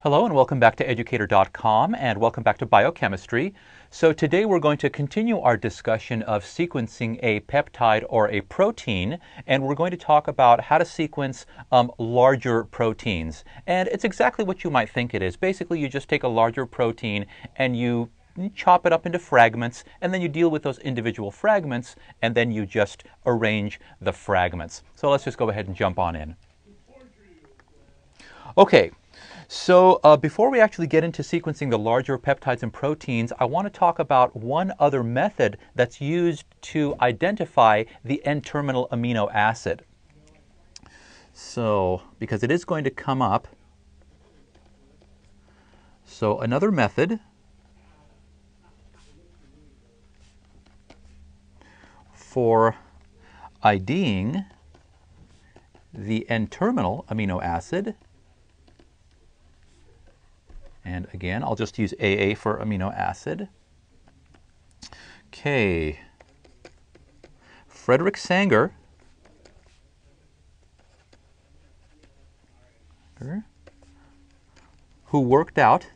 Hello and welcome back to Educator.com and welcome back to Biochemistry. So today we're going to continue our discussion of sequencing a peptide or a protein, and we're going to talk about how to sequence larger proteins. And it's exactly what you might think it is. Basically, you just take a larger protein and you chop it up into fragments, and then you deal with those individual fragments, and then you just arrange the fragments. So let's just go ahead and jump on in. Okay. So before we actually get into sequencing the larger peptides and proteins, I want to talk about one other method that's used to identify the N-terminal amino acid. So, because it is going to come up. So another method for IDing the N-terminal amino acid. And again, I'll just use AA for amino acid. Okay. Frederick Sanger who worked out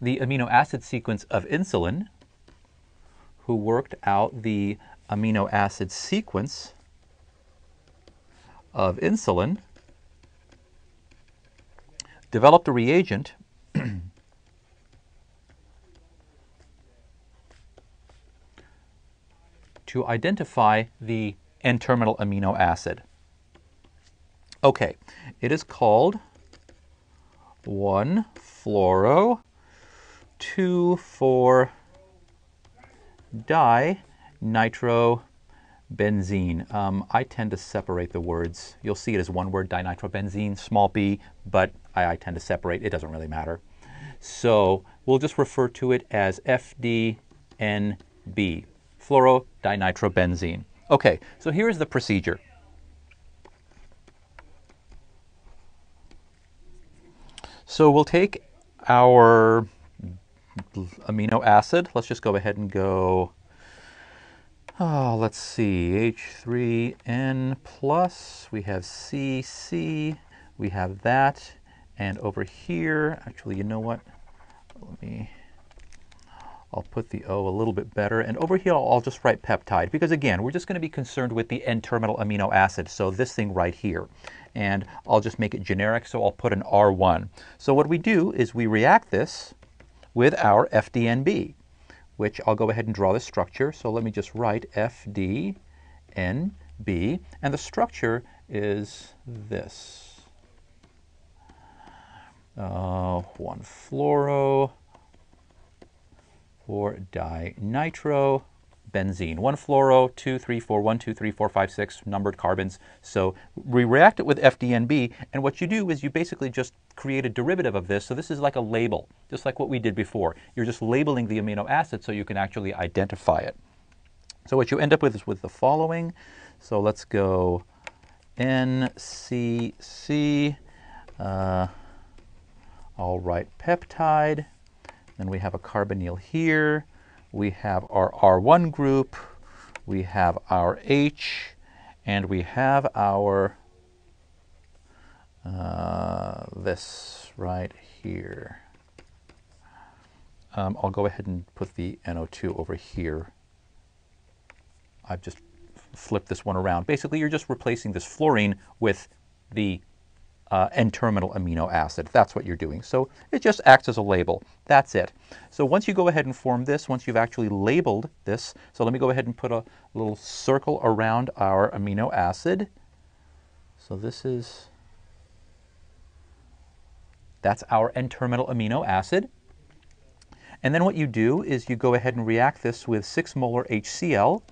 the amino acid sequence of insulin, developed a reagent to identify the N-terminal amino acid. Okay, it is called 1,4-2,4-dinitrobenzene. I tend to separate the words. You'll see it as one word, dinitrobenzene, small b, but I tend to separate. It doesn't really matter. So we'll just refer to it as FDNB, fluorodinitrobenzene. Okay, so here's the procedure. So we'll take our amino acid. Let's just go ahead and go, let's see, H3N plus. We have CC. We have that. And over here, actually, you know what? I'll put the O a little bit better. And over here, I'll just write peptide. Because again, we're just going to be concerned with the N-terminal amino acid. So this thing right here. And I'll just make it generic. So I'll put an R1. So what we do is we react this with our FDNB, which I'll go ahead and draw the structure. So let me just write FDNB. And the structure is this. 1,4-4-dinitrobenzene. 1-fluoro, 2, 3, 4, 1, 2, 3, 4, 5, 6 numbered carbons. So we react it with FDNB, and what you do is you basically just create a derivative of this. So this is like a label, just like what we did before. You're just labeling the amino acid so you can actually identify it. So what you end up with is with the following. So let's go NCC. I'll write peptide. Then we have a carbonyl here. We have our R1 group. We have our H. And we have our this right here. I'll go ahead and put the NO2 over here. I've just flipped this one around. Basically, you're just replacing this fluorine with the N-terminal amino acid. That's what you're doing. So it just acts as a label. That's it. So once you go ahead and form this, once you've actually labeled this, so let me go ahead and put a little circle around our amino acid. So that's our N-terminal amino acid. And then what you do is you go ahead and react this with 6 molar HCl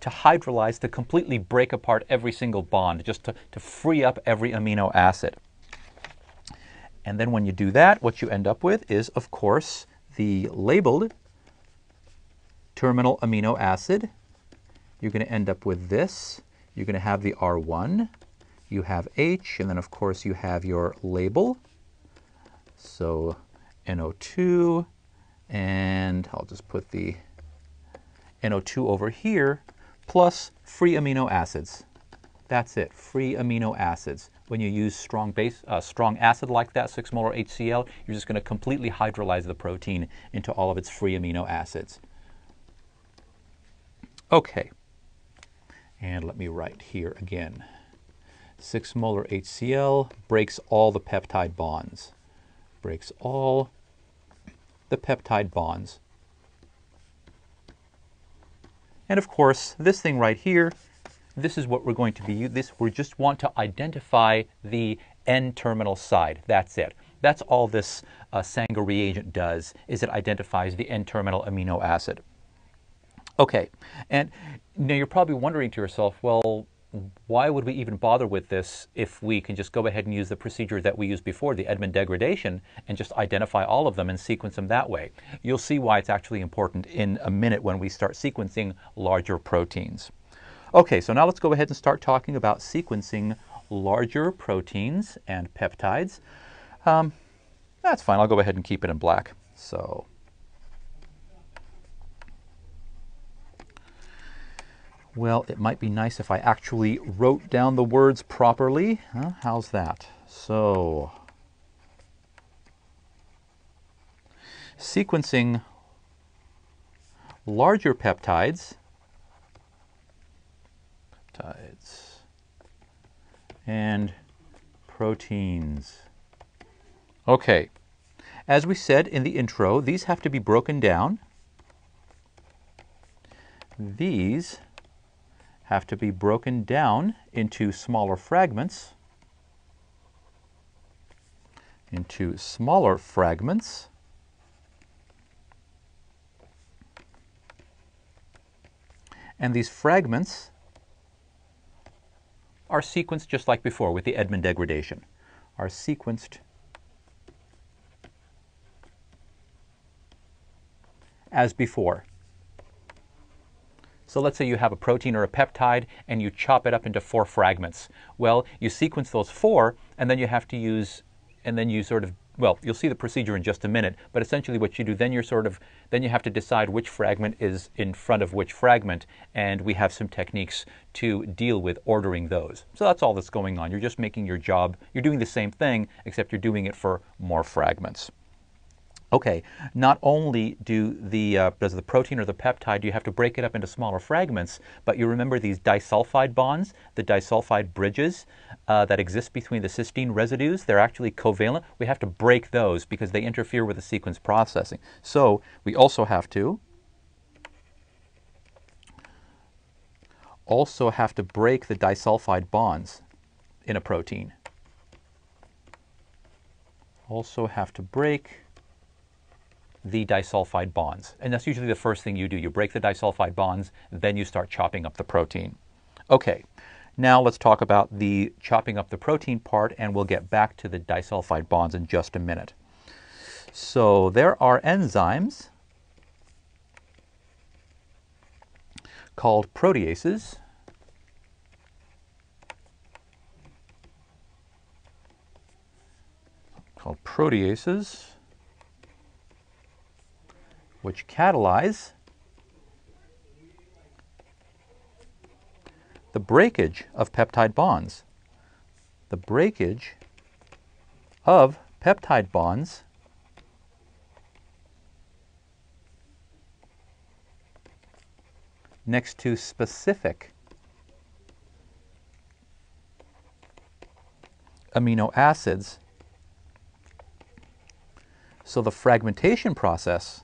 to hydrolyze, to completely break apart every single bond, just to free up every amino acid. And then when you do that, what you end up with is, of course, the labeled terminal amino acid. You're going to end up with this. You're going to have the R1. You have H, and then, of course, you have your label. So NO2, and I'll just put the NO2 over here, plus free amino acids. That's it, free amino acids. When you use strong acid like that, 6 molar HCl, you're just going to completely hydrolyze the protein into all of its free amino acids. Okay, and let me write here again. 6 molar HCl breaks all the peptide bonds. Breaks all the peptide bonds. And of course, this thing right here, this is what we're going to be using. We just want to identify the N-terminal side. That's it. That's all this Sanger reagent does, is it identifies the N-terminal amino acid. Okay, and now you're probably wondering to yourself, well, why would we even bother with this if we can just go ahead and use the procedure that we used before, the Edman degradation, and just identify all of them and sequence them that way? You'll see why it's actually important in a minute when we start sequencing larger proteins. Okay, so now let's go ahead and start talking about sequencing larger proteins and peptides. That's fine, I'll go ahead and keep it in black. So, well, it might be nice if I actually wrote down the words properly. How's that? So, sequencing larger peptides and proteins. Okay, as we said in the intro, these have to be broken down. These have to be broken down into smaller fragments. And these fragments are sequenced just like before with the Edman degradation. Are sequenced as before. So let's say you have a protein or a peptide and you chop it up into 4 fragments. Well, you sequence those 4 and then you have to use, and then you sort of, well, you'll see the procedure in just a minute, but essentially what you do, then you have to decide which fragment is in front of which fragment, and we have some techniques to deal with ordering those. So that's all that's going on. You're just making your job, you're doing the same thing, except you're doing it for more fragments. Okay, not only does the protein or the peptide, you have to break it up into smaller fragments, but you remember these disulfide bonds, the disulfide bridges that exist between the cysteine residues, they're actually covalent. We have to break those because they interfere with the sequence processing. So we also have to break the disulfide bonds in a protein. Also have to break the disulfide bonds. And that's usually the first thing you do. You break the disulfide bonds, then you start chopping up the protein. Okay, now let's talk about the chopping up the protein part, and we'll get back to the disulfide bonds in just a minute. So there are enzymes called proteases which catalyze the breakage of peptide bonds. The breakage of peptide bonds next to specific amino acids. So the fragmentation process,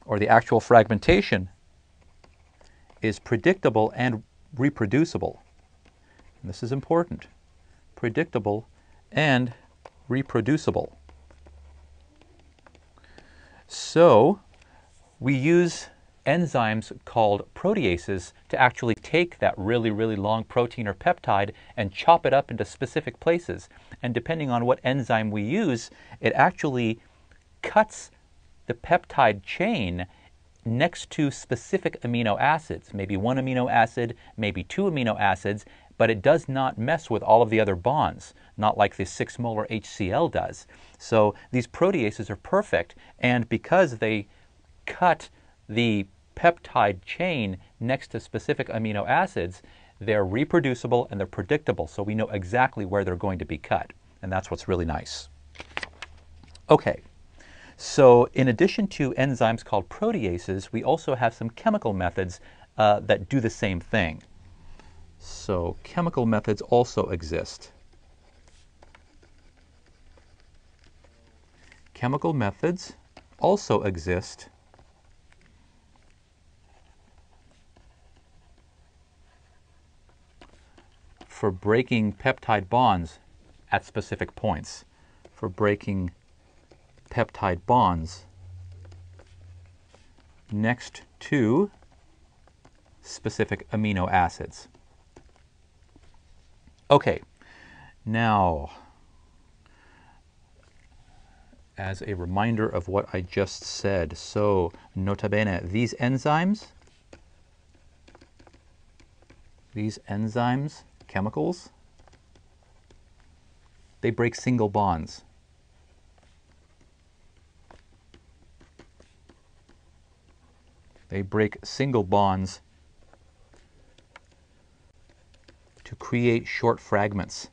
or the actual fragmentation, is predictable and reproducible. And this is important. Predictable and reproducible. So we use enzymes called proteases to actually take that really, really long protein or peptide and chop it up into specific places. And depending on what enzyme we use, it actually cuts the peptide chain next to specific amino acids, maybe 1 amino acid, maybe 2 amino acids, but it does not mess with all of the other bonds, not like the 6 molar HCl does. So these proteases are perfect, and because they cut the peptide chain next to specific amino acids, They're reproducible and they're predictable, so we know exactly where they're going to be cut. And that's what's really nice. Okay, so in addition to enzymes called proteases, we also have some chemical methods that do the same thing. So chemical methods also exist. Chemical methods also exist for breaking peptide bonds at specific points. For breaking peptide bonds next to specific amino acids. Okay, now, as a reminder of what I just said, so nota bene, these enzymes, chemicals, they break single bonds. They break single bonds to create short fragments.